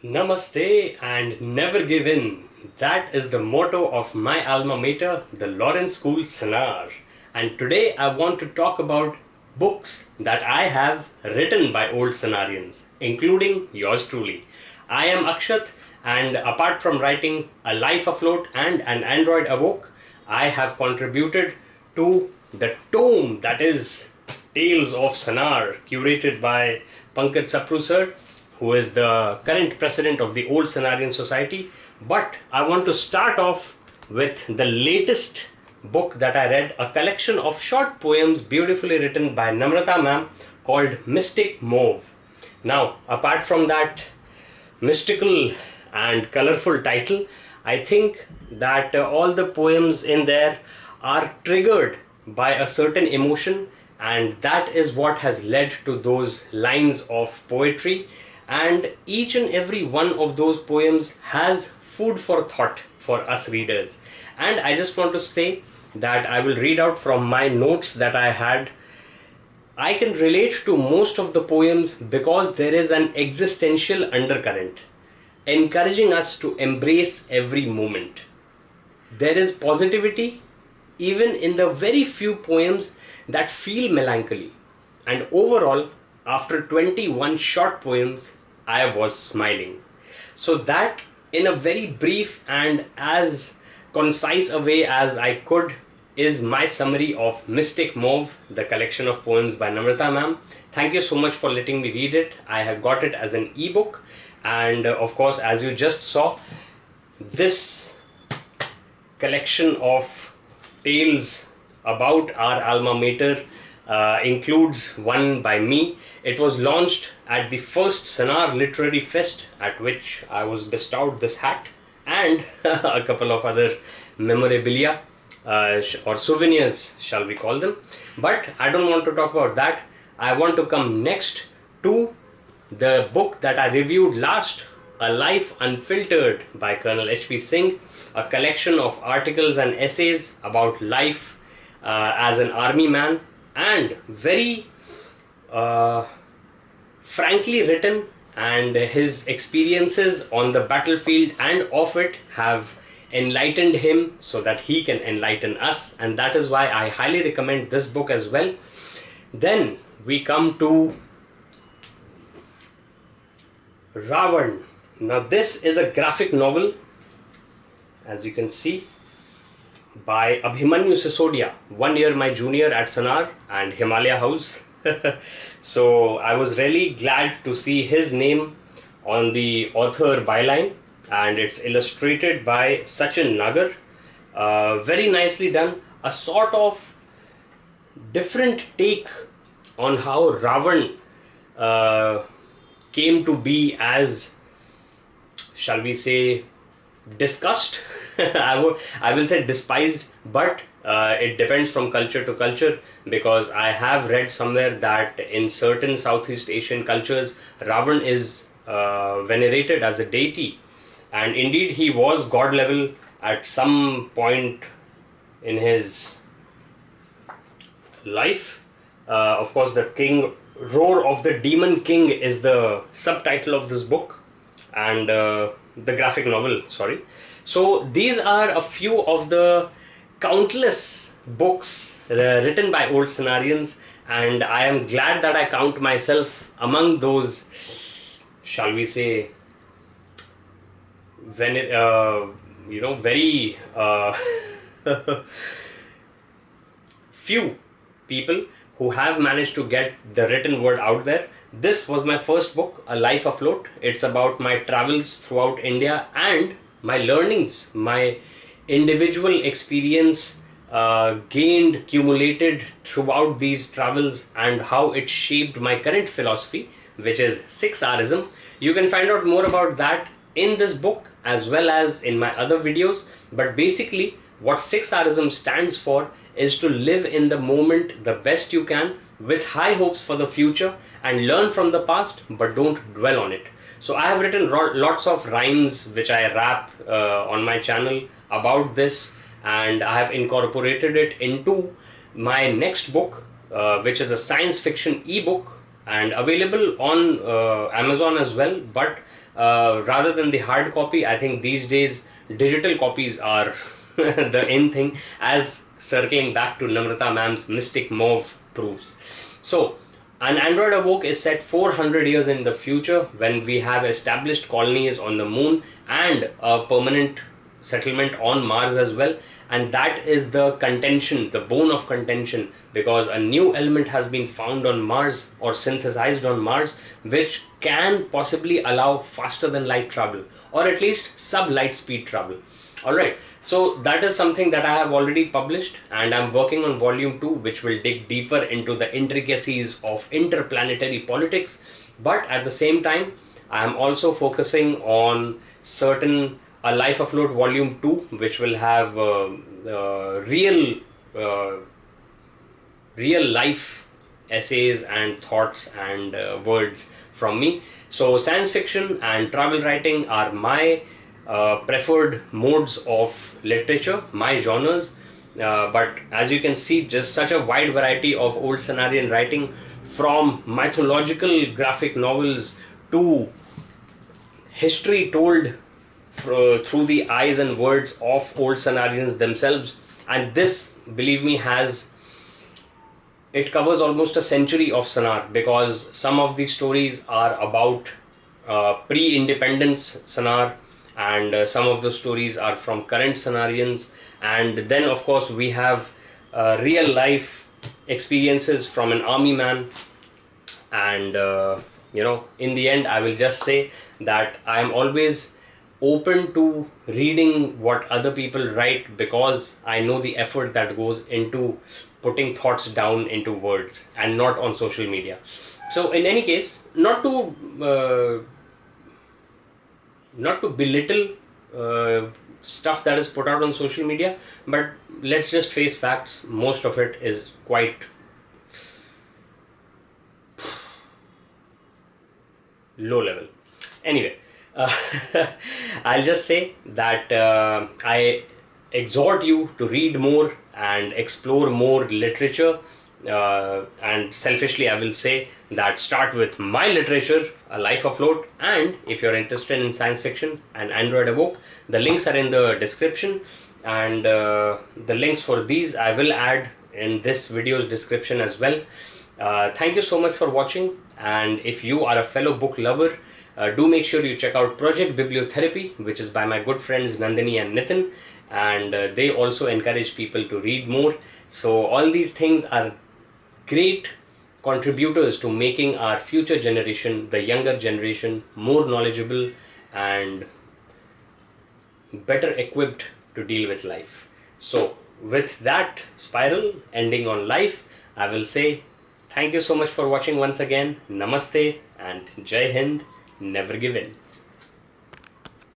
Namaste and never give in. That is the motto of my alma mater, the Lawrence School Sanar. And today I want to talk about books that I have written by old Sanawarians, including yours truly. I am Axat, and apart from writing A Life Afloat and An Android Awoke, I have contributed to the tome that is Tales of Sanar, curated by Pankaj Sapru sir, who is the current president of the Old Sanawarian Society. But I want to start off with the latest book that I read, a collection of short poems beautifully written by Namrata ma'am called Mystic Mauve. Now, apart from that mystical and colorful title, I think that all the poems in there are triggered by a certain emotion, and that is what has led to those lines of poetry. And each and every one of those poems has food for thought for us readers. And I just want to say that I will read out from my notes that I had. I can relate to most of the poems because there is an existential undercurrent encouraging us to embrace every moment. There is positivity even in the very few poems that feel melancholy. And overall, after 21 short poems, I was smiling. So that, in a very brief and as concise a way as I could, is my summary of Mystic Mauve, the collection of poems by Namrata ma'am. Thank you so much for letting me read it. I have got it as an ebook, and of course, as you just saw, this collection of tales about our alma mater includes one by me. It was launched at the first Sanar Literary Fest, at which I was bestowed this hat and a couple of other memorabilia or souvenirs, shall we call them. But I don't want to talk about that. I want to come next to the book that I reviewed last, A Life Unfiltered by Colonel H.P. Singh, a collection of articles and essays about life as an army man, and very frankly written, and his experiences on the battlefield and off it have enlightened him so that he can enlighten us, and that is why I highly recommend this book as well. Then we come to Ravan. Now this is a graphic novel, as you can see, by Abhimanyu Sisodia, 1 year my junior at Sanar and Himalaya House. So I was really glad to see his name on the author byline, and it's illustrated by Sachin Nagar. Very nicely done. A sort of different take on how Ravan came to be as, shall we say, discussed. I will say despised, but it depends from culture to culture, because I have read somewhere that in certain Southeast Asian cultures, Ravan is venerated as a deity, and indeed he was god level at some point in his life. Of course, the king, Roar of the Demon King, is the subtitle of this book, and the graphic novel, sorry. So these are a few of the countless books written by old Sanawarians, and I am glad that I count myself among those, shall we say, when very few people who have managed to get the written word out there. This was my first book, A Life Afloat. It's about my travels throughout India and my learnings, my individual experience gained, accumulated throughout these travels, and how it shaped my current philosophy, which is 6Rism. You can find out more about that in this book as well as in my other videos. But basically, what 6Rism stands for is to live in the moment the best you can, with high hopes for the future, and learn from the past, but don't dwell on it. So I have written lots of rhymes which I rap on my channel about this, and I have incorporated it into my next book, which is a science fiction ebook and available on Amazon as well. But rather than the hard copy. I think these days digital copies are the in thing, as circling back to Namrata ma'am's Mystic Mauve proves. So, an Android Awoke is set 400 years in the future, when we have established colonies on the moon and a permanent settlement on Mars as well. And that is the contention, the bone of contention, because a new element has been found on Mars, or synthesized on Mars, which can possibly allow faster than light travel, or at least sub light speed travel. Alright, so that is something that I have already published, and I'm working on volume 2, which will dig deeper into the intricacies of interplanetary politics. But at the same time, I'm also focusing on certain A Life Afloat volume 2, which will have real life essays and thoughts and words from me. So science fiction and travel writing are my preferred modes of literature, my genres. But as you can see, just such a wide variety of old Sanawarian writing, from mythological graphic novels to history told through the eyes and words of old Sanawarians themselves. And this, believe me, it covers almost a century of Sanar, because some of these stories are about pre-independence Sanar, and some of the stories are from current Sanawarians. And then of course we have real life experiences from an army man. And in the end, I will just say that I am always open to reading what other people write, because I know the effort that goes into putting thoughts down into words, and not on social media. So in any case, not to belittle stuff that is put out on social media, but let's just face facts. Most of it is quite low level. Anyway, I'll just say that I exhort you to read more and explore more literature. And selfishly, I will say that start with my literature, A Life Afloat, and if you're interested in science fiction and Android Awoke, the links are in the description, and the links for these I will add in this video's description as well. Thank you so much for watching, and if you are a fellow book lover, do make sure you check out Project Bibliotherapy, which is by my good friends Nandini and Nitin, and they also encourage people to read more. So all these things are great contributors to making our future generation, the younger generation, more knowledgeable and better equipped to deal with life. So with that spiral ending on life, I will say thank you so much for watching once again. Namaste and Jai Hind. Never give in.